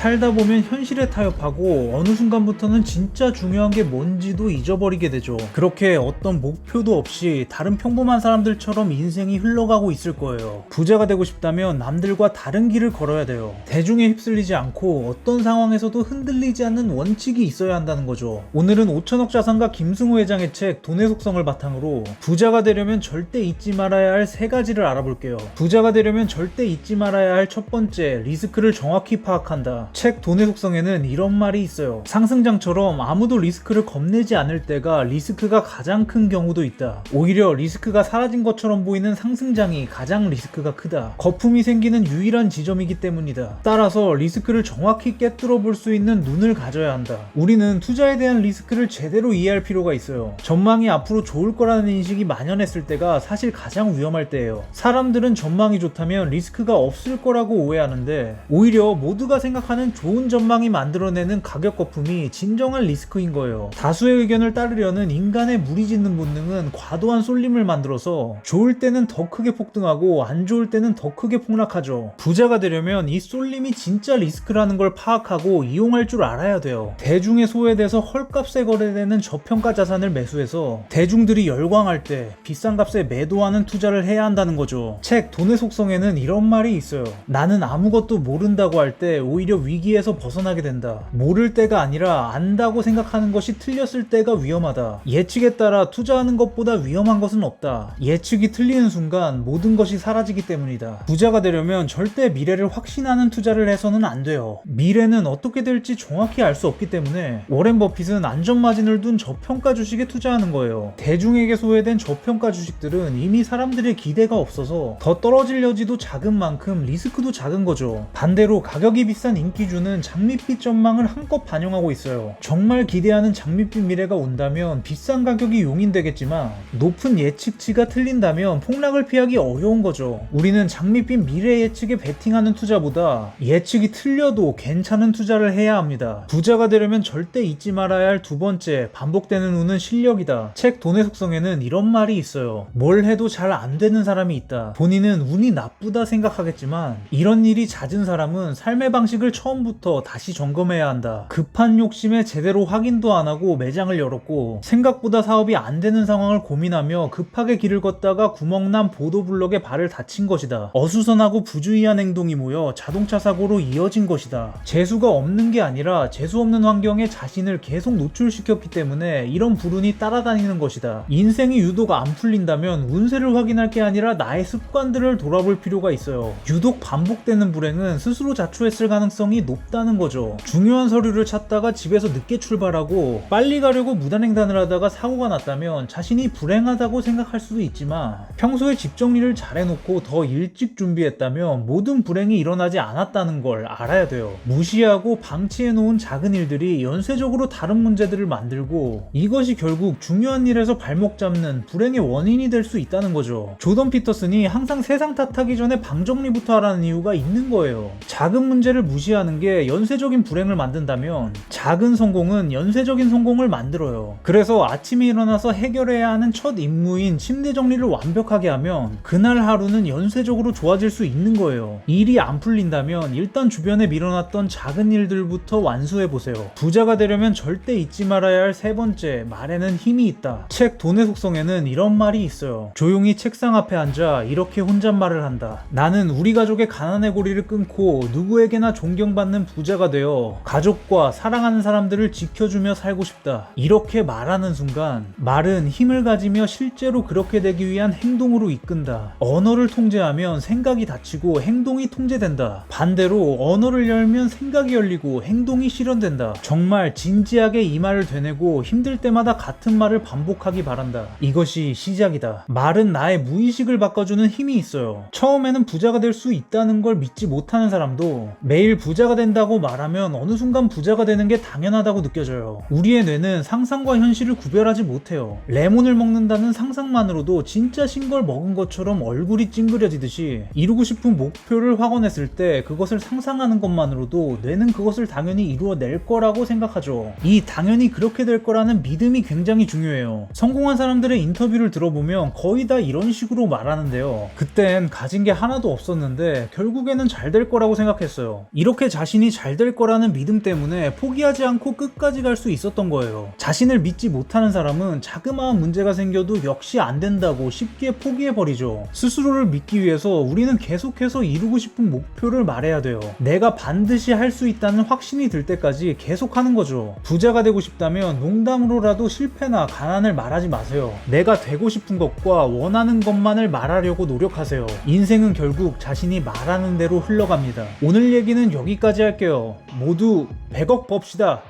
살다 보면 현실에 타협하고 어느 순간부터는 진짜 중요한 게 뭔지도 잊어버리게 되죠. 그렇게 어떤 목표도 없이 다른 평범한 사람들처럼 인생이 흘러가고 있을 거예요. 부자가 되고 싶다면 남들과 다른 길을 걸어야 돼요. 대중에 휩쓸리지 않고 어떤 상황에서도 흔들리지 않는 원칙이 있어야 한다는 거죠. 오늘은 5천억 자산가 김승우 회장의 책 돈의 속성을 바탕으로 부자가 되려면 절대 잊지 말아야 할 3가지를 알아볼게요. 부자가 되려면 절대 잊지 말아야 할 첫 번째, 리스크를 정확히 파악한다. 책 돈의 속성에는 이런 말이 있어요. 상승장처럼 아무도 리스크를 겁내지 않을 때가 리스크가 가장 큰 경우도 있다. 오히려 리스크가 사라진 것처럼 보이는 상승장이 가장 리스크가 크다. 거품이 생기는 유일한 지점이기 때문이다. 따라서 리스크를 정확히 꿰뚫어 볼 수 있는 눈을 가져야 한다. 우리는 투자에 대한 리스크를 제대로 이해할 필요가 있어요. 전망이 앞으로 좋을 거라는 인식이 만연했을 때가 사실 가장 위험할 때예요. 사람들은 전망이 좋다면 리스크가 없을 거라고 오해하는데 오히려 모두가 생각하는 좋은 전망이 만들어내는 가격 거품이 진정한 리스크인 거예요. 다수의 의견을 따르려는 인간의 무리짓는 본능은 과도한 쏠림을 만들어서 좋을 때는 더 크게 폭등하고 안 좋을 때는 더 크게 폭락하죠. 부자가 되려면 이 쏠림이 진짜 리스크라는 걸 파악하고 이용할 줄 알아야 돼요. 대중의 소외돼서 헐값에 거래되는 저평가 자산을 매수해서 대중들이 열광할 때 비싼 값에 매도하는 투자를 해야 한다는 거죠. 책 돈의 속성에는 이런 말이 있어요. 나는 아무것도 모른다고 할 때 오히려 위기에서 벗어나게 된다. 모를 때가 아니라 안다고 생각하는 것이 틀렸을 때가 위험하다. 예측에 따라 투자하는 것보다 위험한 것은 없다. 예측이 틀리는 순간 모든 것이 사라지기 때문이다. 부자가 되려면 절대 미래를 확신하는 투자를 해서는 안 돼요. 미래는 어떻게 될지 정확히 알 수 없기 때문에 워렌 버핏은 안전마진을 둔 저평가 주식에 투자하는 거예요. 대중에게 소외된 저평가 주식들은 이미 사람들의 기대가 없어서 더 떨어질 여지도 작은 만큼 리스크도 작은 거죠. 반대로 가격이 비싼 인기주는 장밋빛 전망을 한껏 반영하고 있어요. 정말 기대하는 장밋빛 미래가 온다면 비싼 가격이 용인되겠지만 높은 예측치가 틀린다면 폭락을 피하기 어려운 거죠. 우리는 장밋빛 미래 예측에 베팅하는 투자보다 예측이 틀려도 괜찮은 투자를 해야 합니다. 부자가 되려면 절대 잊지 말아야 할 두 번째, 반복되는 운은 실력이다. 책 돈의 속성에는 이런 말이 있어요. 뭘 해도 잘 안 되는 사람이 있다. 본인은 운이 나쁘다 생각하겠지만 이런 일이 잦은 사람은 삶의 방식을 처음부터 다시 점검해야 한다. 급한 욕심에 제대로 확인도 안 하고 매장을 열었고 생각보다 사업이 안 되는 상황을 고민하며 급하게 길을 걷다가 구멍난 보도블럭에 발을 다친 것이다. 어수선하고 부주의한 행동이 모여 자동차 사고로 이어진 것이다. 재수가 없는 게 아니라 재수 없는 환경에 자신을 계속 노출시켰기 때문에 이런 불운이 따라다니는 것이다. 인생이 유독 안 풀린다면 운세를 확인할 게 아니라 나의 습관들을 돌아볼 필요가 있어요. 유독 반복되는 불행은 스스로 자초했을 가능성이 높다는 거죠. 중요한 서류를 찾다가 집에서 늦게 출발하고 빨리 가려고 무단횡단을 하다가 사고가 났다면 자신이 불행하다고 생각할 수도 있지만 평소에 집 정리를 잘 해놓고 더 일찍 준비했다면 모든 불행이 일어나지 않았다는 걸 알아야 돼요. 무시하고 방치해놓은 작은 일들이 연쇄적으로 다른 문제들을 만들고 이것이 결국 중요한 일에서 발목 잡는 불행의 원인이 될 수 있다는 거죠. 조던 피터슨이 항상 세상 탓하기 전에 방 정리부터 하라는 이유가 있는 거예요. 작은 문제를 무시하는 게 연쇄적인 불행을 만든다면 작은 성공은 연쇄적인 성공을 만들어요. 그래서 아침에 일어나서 해결해야 하는 첫 임무인 침대 정리를 완벽하게 하면 그날 하루는 연쇄적으로 좋아질 수 있는 거예요. 일이 안 풀린다면 일단 주변에 밀어놨던 작은 일들부터 완수해보세요. 부자가 되려면 절대 잊지 말아야 할 세 번째, 말에는 힘이 있다. 책 돈의 속성에는 이런 말이 있어요. 조용히 책상 앞에 앉아 이렇게 혼잣말을 한다. 나는 우리 가족의 가난의 고리를 끊고 누구에게나 존경받는 부자가 되어 가족과 사랑하는 사람들을 지켜주며 살고 싶다. 이렇게 말하는 순간 말은 힘을 가지며 실제로 그렇게 되기 위한 행동으로 이끈다. 언어를 통제하면 생각이 닫히고 행동이 통제된다. 반대로 언어를 열면 생각이 열리고 행동이 실현된다. 정말 진지하게 이 말을 되뇌고 힘들 때마다 같은 말을 반복하기 바란다. 이것이 시작이다. 말은 나의 무의식을 바꿔주는 힘이 있어요. 처음에는 부자가 될 수 있다는 걸 믿지 못하는 사람도 매일 부자가 된다고 말하면 어느 순간 부자가 되는 게 당연하다고 느껴져요. 우리의 뇌는 상상과 현실을 구별하지 못해요. 레몬을 먹는다는 상상만으로도 진짜 신 걸 먹은 것처럼 얼굴이 찡그려지듯이 이루고 싶은 목표를 확언했을 때 그것을 상상하는 것만으로도 뇌는 그것을 당연히 이루어낼 거라고 생각하죠. 이 당연히 그렇게 될 거라는 믿음이 굉장히 중요해요. 성공한 사람들의 인터뷰를 들어보면 거의 다 이런 식으로 말하는데요. 그땐 가진 게 하나도 없었는데 결국에는 잘 될 거라고 생각했어요. 이렇게 그렇게 자신이 잘 될 거라는 믿음 때문에 포기하지 않고 끝까지 갈 수 있었던 거예요. 자신을 믿지 못하는 사람은 자그마한 문제가 생겨도 역시 안 된다고 쉽게 포기해버리죠. 스스로를 믿기 위해서 우리는 계속해서 이루고 싶은 목표를 말해야 돼요. 내가 반드시 할 수 있다는 확신이 들 때까지 계속하는 거죠. 부자가 되고 싶다면 농담으로라도 실패나 가난을 말하지 마세요. 내가 되고 싶은 것과 원하는 것만을 말하려고 노력하세요. 인생은 결국 자신이 말하는 대로 흘러갑니다. 오늘 얘기는 여기까지 할게요. 모두 100억 법시다.